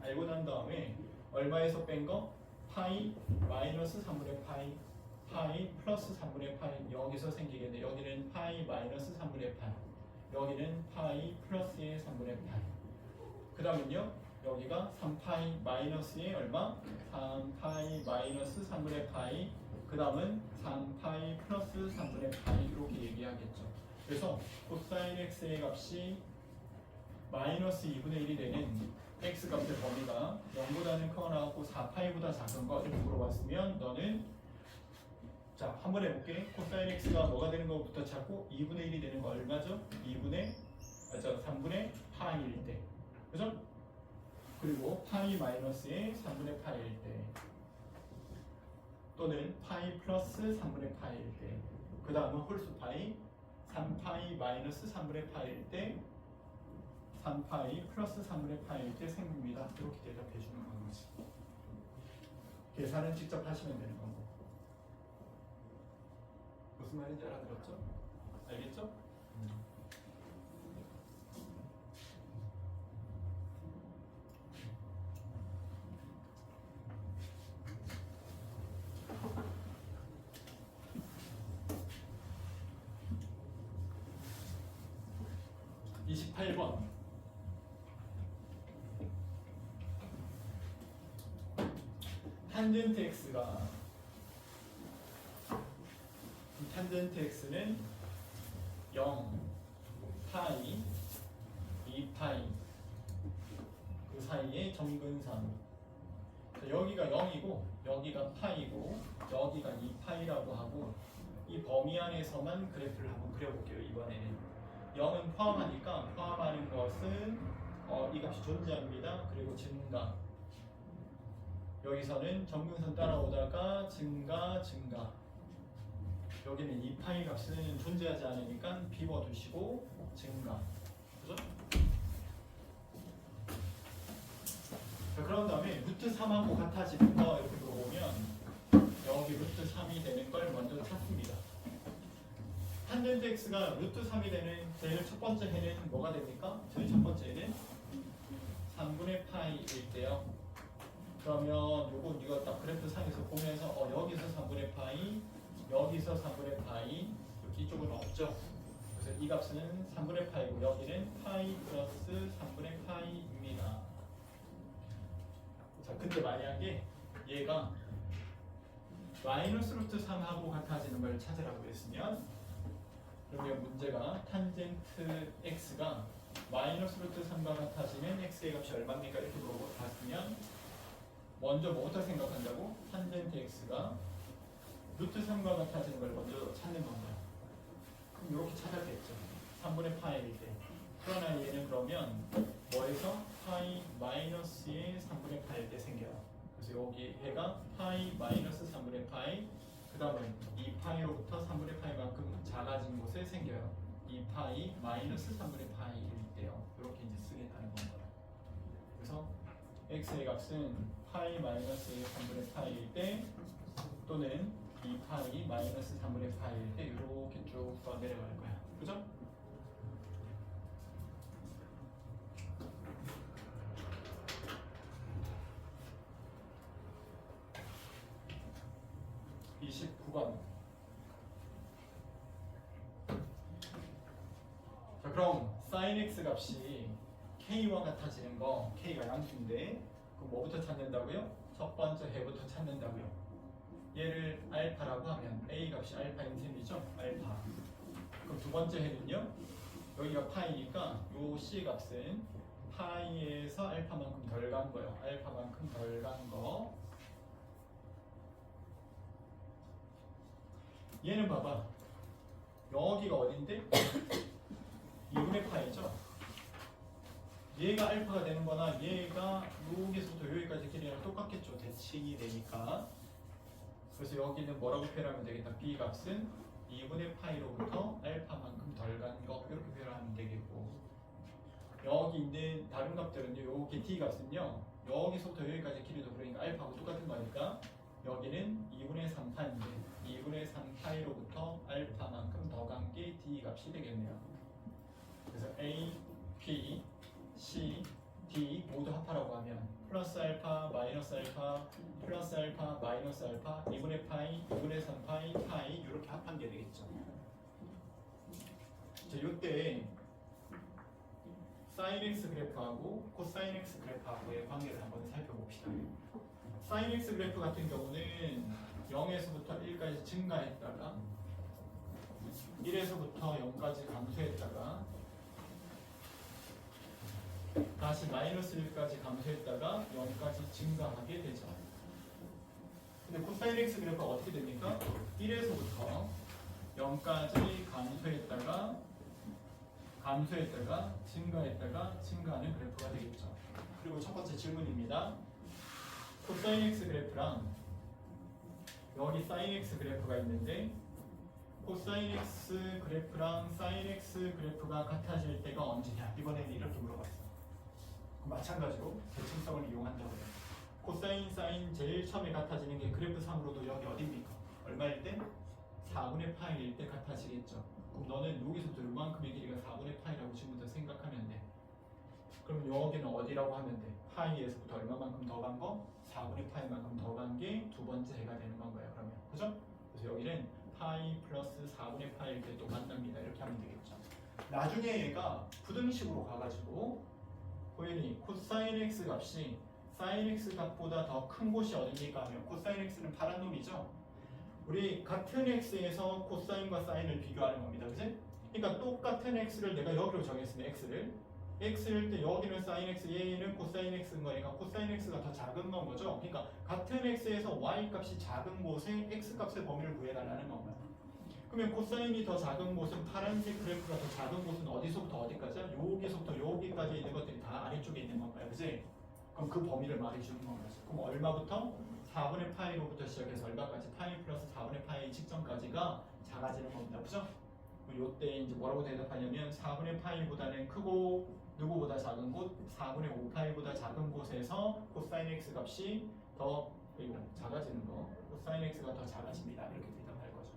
알고 난 다음에 얼마에서 뺀 거? 파이 마이너스 3분의 파이 파이 플러스 3분의 파이 여기서 생기겠네. 여기는 파이 마이너스 3분의 파이 여기는 파이 플러스의 3분의 파이 그 다음은요 여기가 3파이 마이너스의 얼마? 3파이 마이너스 3분의 파이 그 다음은 3파이 플러스 3분의 파이 이렇게 얘기하겠죠. 그래서 코사인 x의 값이 마이너스 2분의 1이 되는 x 값의 범위가 0보다는 크거나 4파이보다 작은 거 이렇게 물어봤으면 너는 자 한번 해볼게. 코사인 x가 뭐가 되는 것부터 찾고 2분의 1이 되는 거 얼마죠? 3분의 파이일 때 그죠? 그리고 파이 마이너스의 3분의 파이일 때 또는 파이 플러스 3분의 파이일 때 그 다음은 홀수 파이 3파이 마이너스 3분의 파이일 때 3파이 플러스 3분의 파이일 때 생깁니다. 이렇게 대답해 주는 거지. 계산은 직접 하시면 되는 거고. 무슨 말인지 알아들었죠? 알겠죠? 28번 탄젠트 x가 탄젠트 x는 0, 파이, 2파이 그 사이의 점근선 여기가 0이고 여기가 파이고 여기가 2파이라고 하고 이 범위 안에서만 그래프를 한번 그려볼게요. 이번에는 0은 포함하니까 포함하는 것은 이 값이 존재합니다. 그리고 증가 여기서는 점근선 따라오다가 증가 여기는 2파이 값은 존재하지 않으니까 비워두시고 증가 그죠? 자, 그런 다음에 루트 3하고 같아지는 거 이렇게 물어보면 여기 루트 3이 되는 걸 먼저 찾습니다. 탄젠트 x가 루트 3이 되는 첫 번째 해는 뭐가 됩니까? 저희 첫 번째는 3분의 파이일 때요. 그러면 이거 딱 그래프 상에서 보면서 여기서 3분의 파이, 여기서 3분의 파이 이쪽은 없죠. 그래서 이 값은 3분의 파이고 여기는 파이 플러스 3분의 파이입니다. 자, 근데 만약에 얘가 마이너스 루트 3하고 같아지는 걸 찾으라고 했으면 그러면 문제가 탄젠트 x가 마이너스 루트 3과 같아지면 x의 값이 얼마입니까? 이렇게 물어봤으면 먼저 뭐부터 생각한다고? 탄젠트 x가 루트 3과 같아지는 걸 먼저 찾는 건가요? 그럼 이렇게 찾았겠죠. 3분의 파이일 때. 그러나 얘는 그러면 뭐에서? 파이 마이너스의 3분의 파이일 때 생겨요. 그래서 여기 해가 파이 마이너스 3분의 파이 그 다음에 2파이로부터 3분의 파이만큼 작아진 곳에 생겨요. 2파이 마이너스 3분의 파이일 때요. 이렇게 이제 쓰게 되는 건가요. 그래서 x의 값은 파이 마이너스 3분의 파이일 때 또는 2파이 마이너스 3분의 파이일 때 이렇게 쭉 더 내려갈 거야. 그죠? (29번) sin x 값이 k와 같아지는 거, k가 양수인데 그럼 뭐부터 찾는다고요? 첫 번째 해부터 찾는다고요. 얘를 알파라고 하면 a 값이 알파인 셈이죠? 알파. 그럼 두 번째 해는요? 여기가 파이니까 요 c 값은 파이에서 알파만큼 덜 간 거예요. 알파만큼 덜 간 거. 얘는 봐봐. 여기가 어딘데? 2분의 파이죠? 얘가 알파가 되는 거나 얘가 여기서부터 여기까지 길이랑 똑같겠죠. 대칭이 되니까. 그래서 여기는 뭐라고 표현하면 되겠다. b 값은 2분의 파이로부터 알파만큼 덜 간 거 이렇게 표현하면 되겠고, 여기 있는 다른 값들은요. 여기 d 값은요. 여기서부터 여기까지 길이도 그러니까 알파하고 똑같은 거니까 여기는 2분의 3파인데 2분의 3파이로부터 알파만큼 더 간 게 d 값이 되겠네요. 그래서 a, p, c, d 모두 합하라고 하면 플러스 알파, 마이너스 알파, 플러스 알파, 마이너스 알파, 2분의 파이, 2분의 3파이, 파이 이렇게 합한 게 되겠죠. 자, 이때 sin x 그래프하고 코사인 x 그래프하고의 관계를 한번 살펴봅시다. sin x 그래프 같은 경우는 0에서부터 1까지 증가했다가 1에서부터 0까지 감소했다가 다시 마이너스 1까지 감소했다가 0까지 증가하게 되죠. 근데 코사인 x 그래프가 어떻게 됩니까? 1에서부터 0까지 감소했다가 증가하는 그래프가 되겠죠. 그리고 첫 번째 질문입니다. 코사인 x 그래프랑 여기 sin x 그래프가 있는데 코사인 x 그래프랑 sin x 그래프가 같아질 때가 언제냐? 이번에는 이렇게 물어봤어. 마찬가지로 대칭성을 이용한다고 해요. 코사인, 사인 제일 처음에 같아지는 게 그래프 상으로도 여기 어디입니까? 얼마일 때? 4분의 파이일 때 같아지겠죠. 그럼 너는 여기서부터 이만큼의 길이가 4분의 파이라고 지금부터 생각하면 돼. 그럼 여기는 어디라고 하면 돼? 파이에서부터 얼마만큼 더 간 거? 4분의 파이만큼 더 간 게 두 번째 해가 되는 건가요? 그러면 그죠? 그래서 여기는 파이 플러스 4분의 파이일 때 또 만납니다. 이렇게 하면 되겠죠. 나중에 얘가 부등식으로 가가지고 보이니 코사인 x 값이 사인 x 값보다 더 큰 곳이 어디입니까 하면 코사인 x는 파란 놈이죠. 우리 같은 x에서 코사인과 사인을 비교하는 겁니다. 그치? 그러니까 똑같은 x를 내가 여기로 정했으면 x일 때 여기는 사인 x, 얘는 코사인 x인 거니까 코사인 x가 더 작은 건 거죠. 그러니까 같은 x에서 y 값이 작은 곳에 x 값의 범위를 구해달라는 건가요. 그러면 코사인이 더 작은 곳은 파란색 그래프가 더 작은 곳은 어디서부터 어디까지야? 여기서부터 여기까지 있는 것들이 다 아래쪽에 있는 건가요? 그치? 그럼 그 범위를 말해주는 건가요? 그럼 얼마부터? 4분의 파이로부터 시작해서 얼마까지? 파이 플러스 4분의 파이 직전까지가 작아지는 겁니다. 그죠? 요때 이제 뭐라고 대답하냐면 4분의 파이보다는 크고 누구보다 작은 곳, 4분의 5파이보다 작은 곳에서 코사인 x 값이 더 작아지는 거, 코사인 x가 더 작아집니다. 이렇게 대답할 거죠.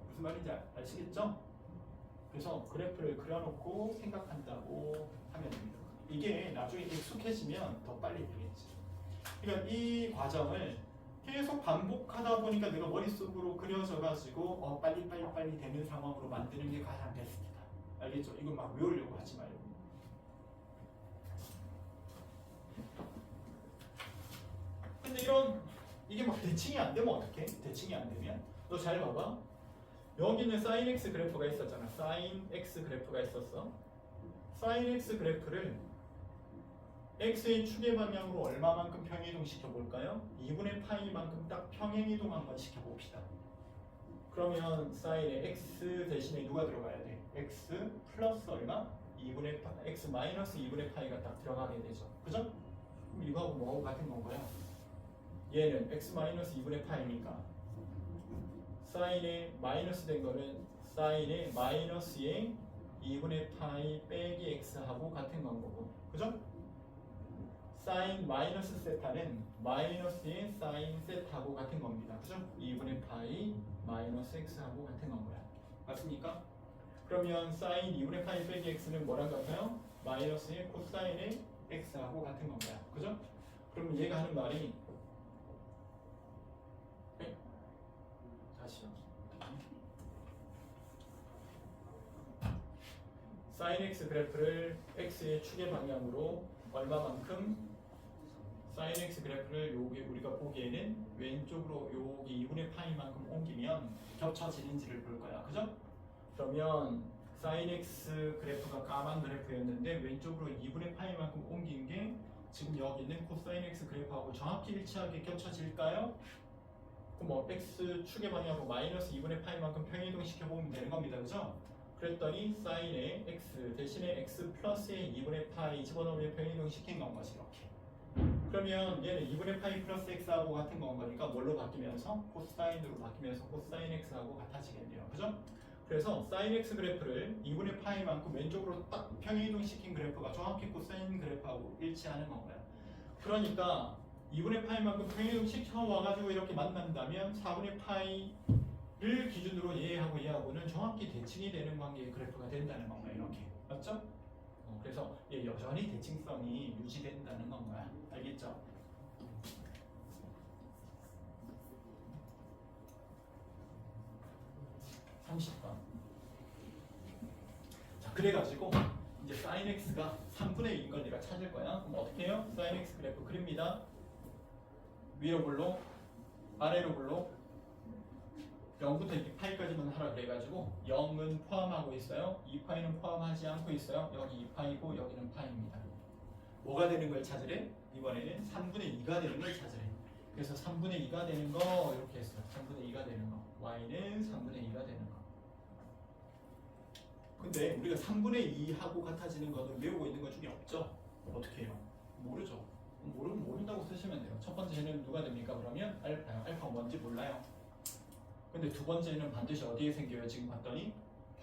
무슨 말인지 아시겠죠? 그래서 그래프를 그려놓고 생각한다고 하면 됩니다. 이게 나중에 익숙해지면 더 빨리 되겠지. 그러니까 이 과정을 계속 반복하다 보니까 내가 머릿속으로 그려져가지고 빨리 되는 상황으로 만드는 게 가장 베스트다. 알겠죠? 이거 막 외우려고 하지 말고. 근데 이게 막 대칭이 안 되면 어떡해? 대칭이 안 되면 너 잘 봐봐. 여기는 sin x 그래프가 있었잖아. sin x 그래프가 있었어. sin x 그래프를 x의 축의 방향으로 얼마만큼 평행이동 시켜볼까요? 2분의 파이만큼 딱 평행이동 한번 시켜봅시다. 그러면 sin의 x 대신에 누가 들어가야 돼? x 플러스 얼마? 2분의 파이, x 마이너스 2분의 파이가 딱 들어가게 되죠. 그죠? 그럼 이거하고 뭐하고 같은 건가요? 얘는 x 마이너스 2분의 파이니까 사인의 마이너스 된 거는 사인의 마이너스의 2분의 파이 빼기 x하고 같은 건 거고, 그죠? 사인 마이너스 세타는 마이너스의 사인 세타하고 같은 겁니다. 그죠? 2분의 파이 마이너스 x하고 같은 건 거야. 맞습니까? 그러면 사인 2분의 파이 빼기 x는 뭐랑 같아요? 마이너스의 코사인의 x하고 같은 건 거야. 그죠? 그러면 얘가 하는 말이 다시요. sin x 그래프를 x의 축의 방향으로 얼마만큼 sin x 그래프를 여기 우리가 보기에는 왼쪽으로 여기 2분의 파이만큼 옮기면 겹쳐지는지를 볼 거야. 그죠? 그러면 sin x 그래프가 까만 그래프였는데 왼쪽으로 2분의 파이만큼 옮긴 게 지금 여기 있는 코사인 x 그래프하고 정확히 일치하게 겹쳐질까요? 그럼 뭐 x 축의 방향하고 마이너스 2분의 파이만큼 평행이동 시켜보면 되는 겁니다. 그죠? 그랬더니 사인의 x 대신에 x 플러스의 2분의 파이 집어넣으면 평행이동 시킨 건 것이 이렇게. 그러면 얘는 2분의 파이 플러스 x하고 같은 건 거니까 뭘로 바뀌면서? 코사인으로 바뀌면서 코사인 x하고 같아지겠네요. 그죠? 그래서 사인 x 그래프를 2분의 파이만큼 왼쪽으로 딱 평행이동 시킨 그래프가 정확히 코사인 그래프하고 일치하는 건가요? 그러니까 2분의 파이만큼 평행이동 시켜와가지고 이렇게 만난다면 4분의 파이를 기준으로 얘하고는 정확히 대칭이 되는 관계의 그래프가 된다는 건가요? 이렇게. 맞죠? 그래서 얘 여전히 대칭성이 유지된다는 건가요? 알겠죠? 자, 그래가지고 이제 sin x가 3분의 2인 걸 내가 찾을 거야. 그럼 어떻게 해요? sin x 그래프 그립니다. 위로 불로, 아래로 불로 0부터 2파이까지만 하라 그래가지고 0은 포함하고 있어요. 2파이는 포함하지 않고 있어요. 여기 2파이고 여기는 파이입니다. 뭐가 되는 걸 찾으래? 이번에는 3분의 2가 되는 걸 찾으래. 그래서 3분의 2가 되는 거 이렇게 했어요. 3분의 2가 되는 거. y는 3분의 2가 되는 거. 근데 우리가 3분의 2하고 같아지는 거는 외우고 있는 것 중에 없죠? 어떻게 해요? 모르죠. 모른다고 쓰시면 돼요. 첫 번째는 누가 됩니까? 그러면 알파요. 알파가 뭔지 몰라요. 근데 두 번째는 반드시 어디에 생겨요? 지금 봤더니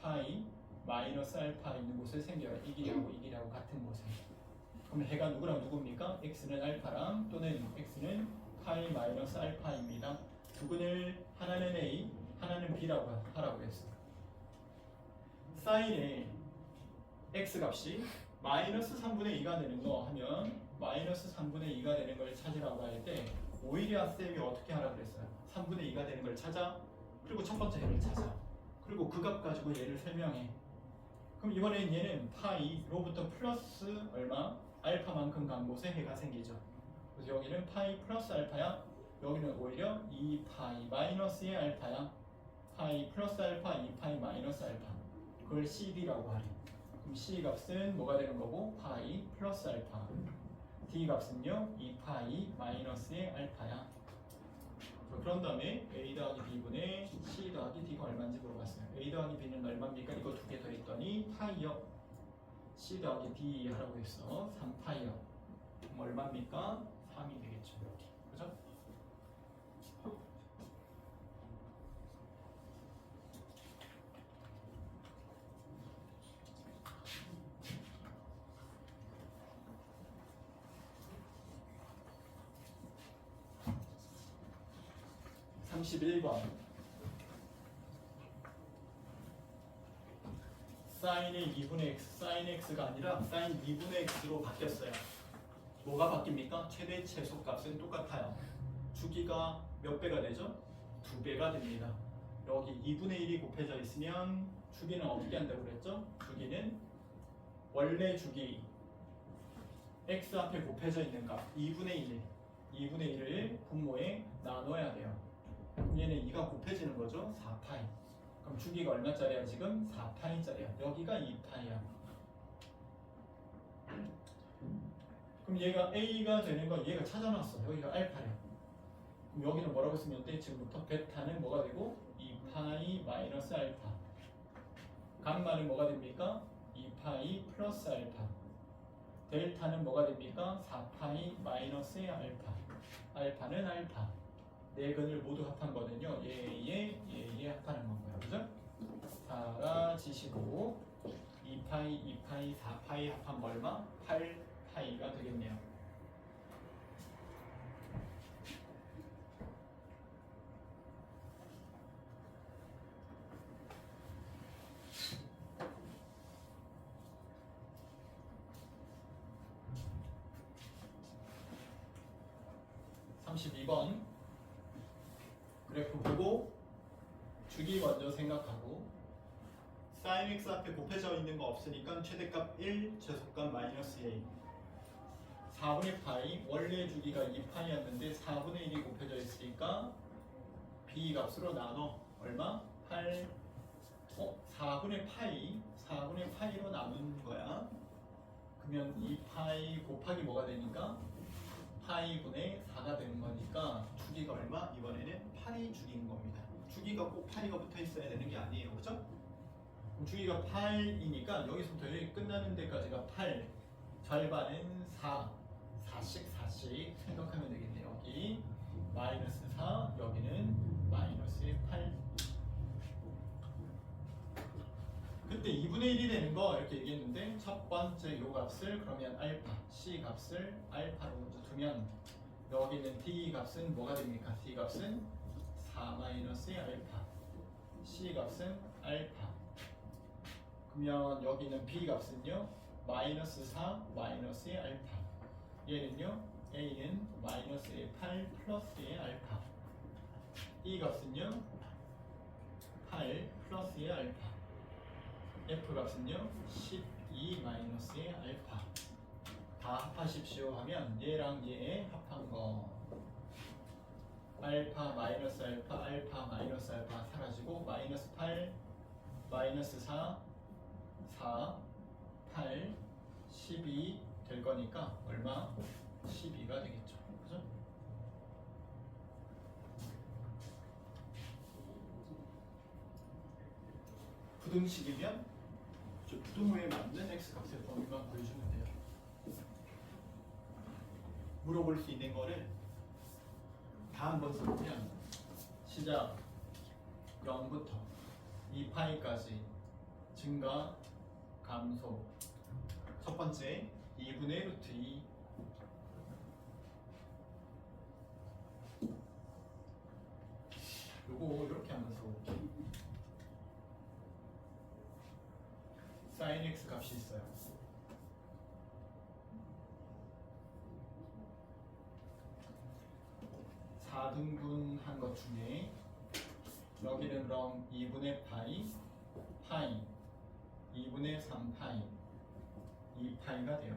파이 마이너스 알파 있는 곳에 생겨요. 이 길이하고 같은 곳에. 그럼 해가 누구랑 누구입니까? x는 알파랑 또는 x는 파이 마이너스 알파입니다. 두 근을 하나는 a, 하나는 b라고 하라고 했어요. 사인의 x 값이 마이너스 3분의 2가 되는 거 하면 마이너스 3분의 2가 되는 걸 찾으라고 할 때 오히려 쌤이 어떻게 하라고 그랬어요? 3분의 2가 되는 걸 찾아. 그리고 첫 번째 얘를 찾아. 그리고 그 값 가지고 얘를 설명해. 그럼 이번엔 얘는 파이로부터 플러스 얼마? 알파만큼 간 곳에 해가 생기죠. 그래서 여기는 파이 플러스 알파야. 여기는 오히려 2파이 마이너스의 알파야. 파이 플러스 알파, 2파이 마이너스 알파. 그걸 CD라고 하래. 그럼 C 값은 뭐가 되는 거고? 파이 플러스 알파. D 값은요? 2파이 마이너스의 알파야. 그런 다음에 A 더하기 B분의 C 더하기 D가 얼마인지 물어봤어요. A 더하기 B는 얼마입니까? 이거 두 개 더 했더니 파이요. C 더하기 D 하라고 했어. 3파이요. 그럼 얼마입니까? 3이 되겠죠. 이렇게. 그죠? (31번) 사인의 2분의 x, 사인 x가 아니라 사인 2분의 x로 바뀌었어요. 뭐가 바뀝니까? 최대 최소값은 똑같아요. 주기가 몇 배가 되죠? 2배가 됩니다. 여기 2분의 1이 곱해져 있으면 주기는 어떻게 한다고 그랬죠? 주기는 원래 주기 x 앞에 곱해져 있는 값 2분의 1을 분모에 나눠야 돼요. 그럼 얘는 2가 곱해지는 거죠? 4파이. 그럼 주기가 얼마짜리야 지금? 4파이짜리야. 여기가 2파이야. 그럼 얘가 A가 되는 건 얘가 찾아놨어. 여기가 알파야. 그럼 여기는 뭐라고 쓰면 돼? 지금부터 베타는 뭐가 되고? 2파이 마이너스 알파. 감마는 뭐가 됩니까? 2파이 플러스 알파. 델타는 뭐가 됩니까? 4파이 마이너스의 알파. 알파는 알파. 네 근을 모두 합한 거는요. 얘 합하는 건가요. 그죠? 사라지시고 2파이, 4파이 합하면 얼마? 8파이가 되겠네요. (32번) 그래프 보고 주기 먼저 생각하고 sin x 앞에 곱해져 있는 거 없으니까 최대값 1, 최소값 마이너스 a. 4분의 파이, 원래 주기가 2파이였는데 4분의 1이 곱해져 있으니까 b 값으로 나눠. 얼마? 8. 4분의 파이로 나눈 거야. 그러면 2파이 곱하기 뭐가 되니까? 파이분의 4가 되는 거니까 주기가 얼마? 이번에는 8이 주기인 겁니다. 주기가 꼭 8이가 붙어 있어야 되는 게 아니에요. 그죠? 그럼 주기가 8이니까 여기서부터 여기 끝나는 데까지가 8. 절반은 4씩 생각하면 되겠네요. 여기 마이너스 4, 여기는 마이너스 8. 그때 2분의 1이 되는 거 이렇게 얘기했는데 첫 번째 요 값을 그러면 알파, C 값을 알파로 먼저 두면 여기는 D 값은 뭐가 됩니까? D 값은 4 마이너스 알파, C 값은 알파. 그러면 여기는 B 값은요 마이너스 4 마이너스 알파. 얘는요 A는 마이너스 8 플러스의 알파. E 값은요 8 플러스의 알파. F 값은요 12 마이너스의 알파. 다 합하십시오 하면 얘랑 얘 합한 거 알파 마이너스 알파 알파 마이너스 알파 사라지고 마이너스 8 마이너스 4 8 12 될 거니까 얼마? 12가 되겠죠. 그죠? 부등식이면 저 부등호에 맞는 x값의 범위만 구해주면 돼요. 물어볼 수 있는 거를 다 한번 써보면 시작 0부터 2파이까지 증가 감소. 첫 번째 2분의 루트 2 요거 이렇게 하면서 sin x 값이 있어요. 4등분한 것 중에 여기는 그럼 2분의 파이 2분의 3파이 2파이가 돼요.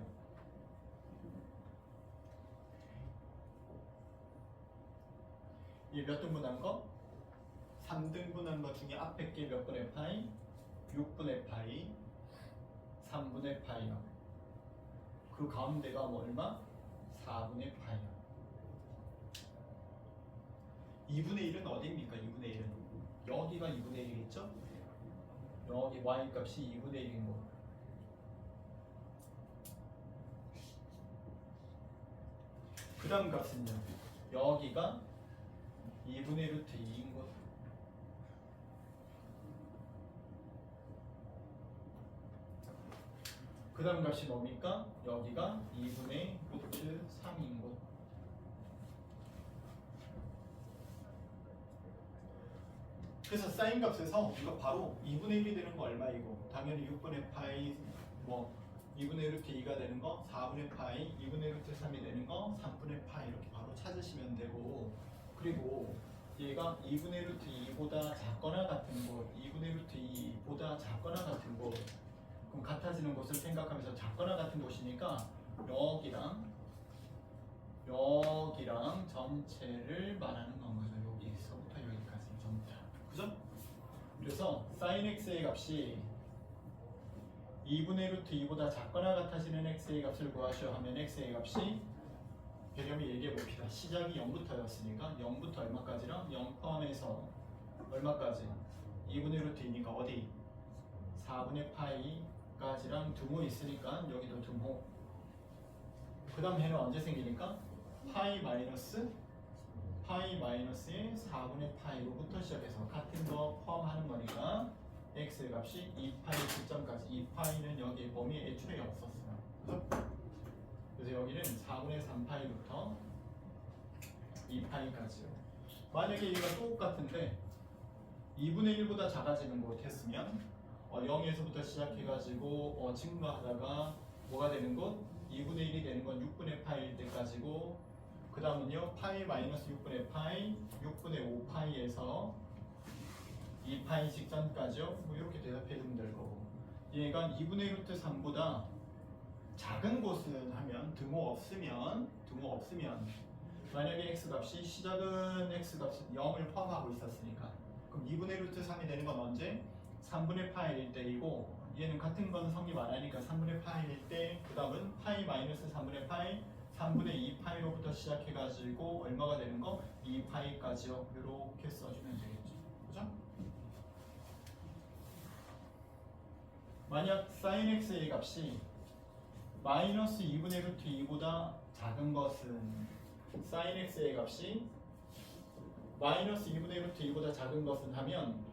이 몇 등분한 거? 3등분한 것 중에 앞에 게 몇 분의 파이? 6분의 파이 3분의 파이요. 그 가운데가 뭐 얼마? 4분의 파이요. 2분의 1은 어디입니까? 2분의 1은 여기가 2분의 1이겠죠? 여기 y 값이 2분의 1인 거. 그 다음 값은요 여기가 2분의 루트 2인 거. 그 다음 값이 뭡니까? 여기가 2분의 루트 3인 것. 그래서 사인 값에서 이거 바로 2분의 1이 되는 거 얼마이고 당연히 6분의 파이 뭐 2분의 루트 2가 되는 거 4분의 파이 2분의 루트 3이 되는 거 3분의 파이 이렇게 바로 찾으시면 되고 그리고 얘가 2분의 루트 2보다 작거나 같은 곳 2분의 루트 2보다 작거나 같은 곳 그럼 같아지는 곳을 생각하면서 작거나 같은 곳이니까 여기랑 전체를 말하는 건 거죠. 여기서부터 여기까지 전부 다. 그죠? 그래서 sin x의 값이 2분의 루트 2보다 작거나 같아지는 x의 값을 구하시오 하면 x의 값이 개념이 얘기해 봅시다. 시작이 0부터였으니까 0부터 얼마까지랑 0 포함해서 얼마까지? 2분의 루트 2니까 어디? 4분의 파이까지랑 등호 있으니까 여기도 등호. 그 다음 해는 언제 생기니까? 파이 마이너스의 4분의 파이로부터 시작해서 같은 거 포함하는 거니까 x의 값이 2파이 시점까지 2파이는 여기 범위에 애초에 없었어요. 그래서 여기는 4분의 3파이부터 2파이까지요. 만약에 이거 똑같은데 2분의 1보다 작아지는 거 했으면 0에서부터 시작해가지고 증가하다가 뭐가 되는 것? 2분의 1이 되는 건 6분의 파이일 때까지고 그 다음은요 파이 마이너스 6분의 파이 6분의 5파이에서 2파이 직전까지요. 뭐 이렇게 대답해 주면 될 거고. 얘가 2분의 루트 3보다 작은 곳은 하면 등호 없으면 만약에 x값이 시작은 x값이 0을 포함하고 있었으니까 그럼 2분의 루트 3이 되는 건 언제? 3분의 파이일 때이고 얘는 같은 건 성립 안 하니까 3분의 파이일 때 그 다음은 파이 마이너스 3분의 파이 3분의 2파이로부터 시작해가지고 얼마가 되는 거? 2파이까지요. 이렇게 써주면 되겠죠. 그죠? 만약 sin x의 값이 마이너스 2분의 루트 2보다 작은 것은 sin x의 값이 마이너스 2분의 루트 2보다 작은 것은 하면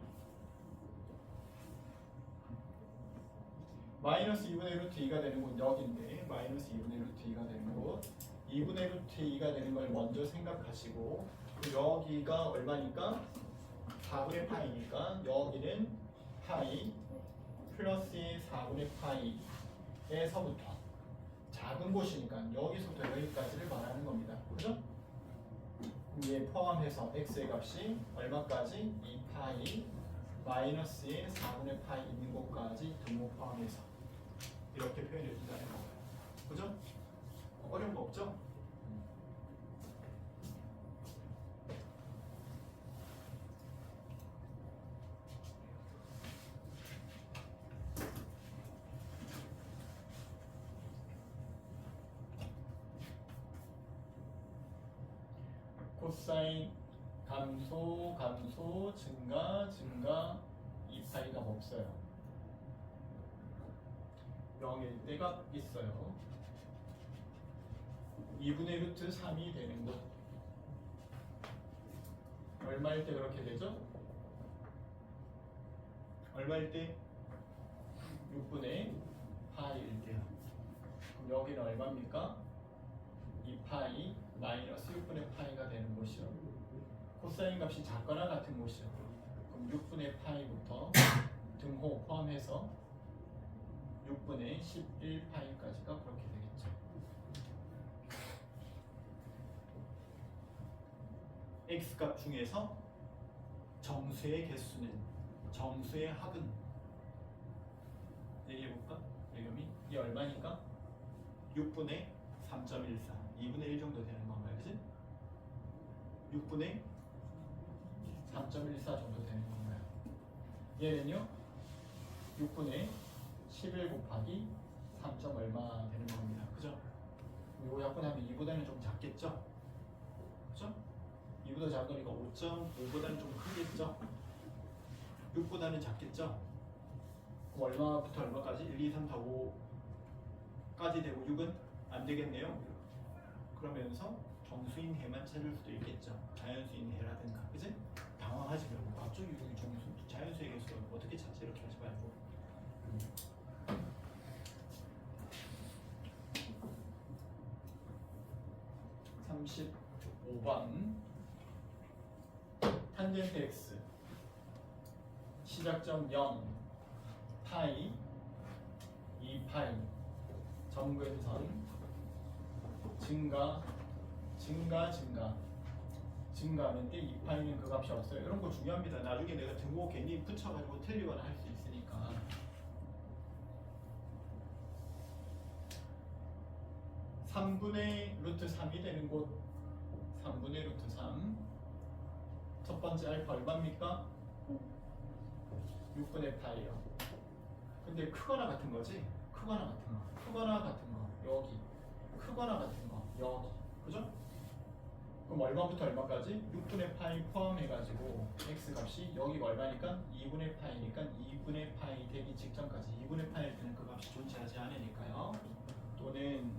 마이너스 2분의 루트 2가 되는 곳 여기인데 마이너스 2분의 루트 2가 되는 곳 2분의 루트 2가 되는 걸 먼저 생각하시고 여기가 얼마니까? 4분의 파이니까 여기는 파이 플러스 4분의 파이에서부터 작은 곳이니까 여기서부터 여기까지를 말하는 겁니다. 그죠? 얘 포함해서 x의 값이 얼마까지? 2파이 마이너스의 4분의 파이 있는 곳까지 등호 포함해서 이렇게 표현해 준다는 거예요. 그죠? 어려운 거 없죠? 코사인 감소 증가 2파이가 없어요. 0일 때가 있어요. 2분의 루트 3이 되는 곳 얼마일 때 그렇게 되죠? 얼마일 때? 6분의 파이일 때요. 그럼 여기는 얼마입니까? 2파이 마이너스 6분의 파이가 되는 곳이요. 코사인 값이 작거나 같은 곳이요. 그럼 6분의 파이부터 등호 포함해서 6분의 11파이까지가 그렇게 되겠죠. x값 중에서 정수의 개수는 정수의 합은 얘기해볼까? 예겸이 이게 얼마니까? 6분의 3.14 2분의 1 정도 되는 건가요? 그치? 6분의 3.14 정도 되는 건가요? 얘는요? 6분의 11 곱하기 3. 얼마 되는 겁니다. 그죠? 이거 약분하면 2보다는 좀 작겠죠? 그죠? 2보다 작으니까 5.5보다는 좀 크겠죠? 6보다는 작겠죠? 그럼 얼마부터 얼마까지? 1, 2, 3, 4, 5까지 되고 6은 안 되겠네요? 그러면서 정수인 해만 찾을 수도 있겠죠. 자연수인 해라든가, 그지? 당황하지 말고 갑자기 여기 정수, 자연수의 개수 어떻게 찾지? 이렇게 하지 말고. 35번 탄젠트 x 시작점 0 파이 2파이 점근선 증가하는데 2파이는 그 값이 없어요. 이런 거 중요합니다. 나중에 내가 등호 괜히 붙여가지고 틀리거나 할 수 있으니까. 3분의 루트 3이 되는 곳 3분의 루트 3 첫 번째 알파 얼마입니까? 6분의 파이요. 근데 크거나 같은 거지? 크거나 같은 거 여기 크거나 같은 거 여기 그죠? 그럼 얼마부터 얼마까지? 6분의 파이 포함해가지고 x 값이 여기가 얼마니까? 2분의 파이니까 2분의 파이 되기 직전까지 2분의 파이일 때는 그 값이 존재하지 않으니까요. 또는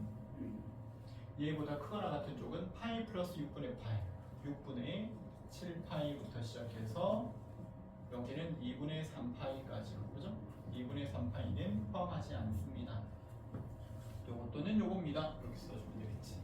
얘보다 크거나 같은 쪽은 파이 플러스 6분의 파이 6분의 7파이부터 시작해서 여기는 2분의 3파이까지로 그죠? 2분의 3파이는 포함하지 않습니다. 요것 또는 요겁니다. 이렇게 써주면 되겠지.